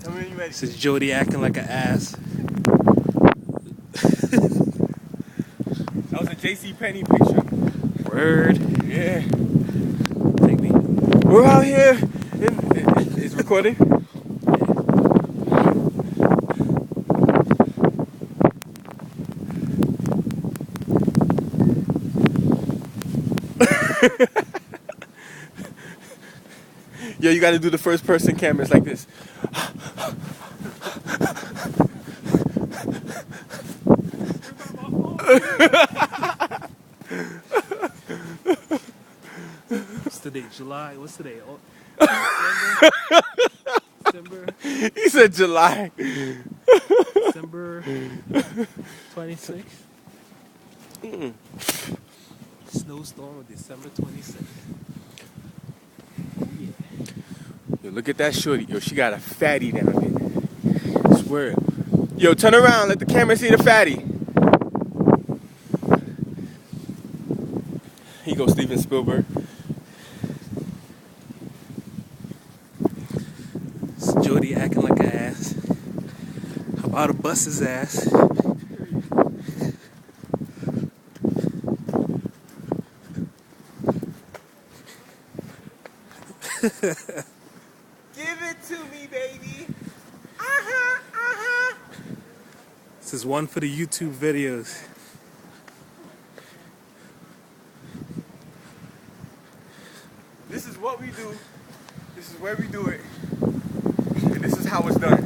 Tell me when you're ready. This is Jody acting like an ass. That was a JCPenney picture. Word. Yeah. Take me. We're out here. It's recording. Yo, you gotta do the first person cameras like this. What's today? July? What's today? Oh, December? He said July. December 26th? Snowstorm of December 26th. Yo, look at that shorty. Yo, she got a fatty down there. I swear. Yo, turn around. Let the camera see the fatty. Here you go, Steven Spielberg. It's Jody acting like an ass. How about to bust his ass? Give it to me, baby. This is one for the YouTube videos. This is what we do. This is where we do it. And this is how it's done.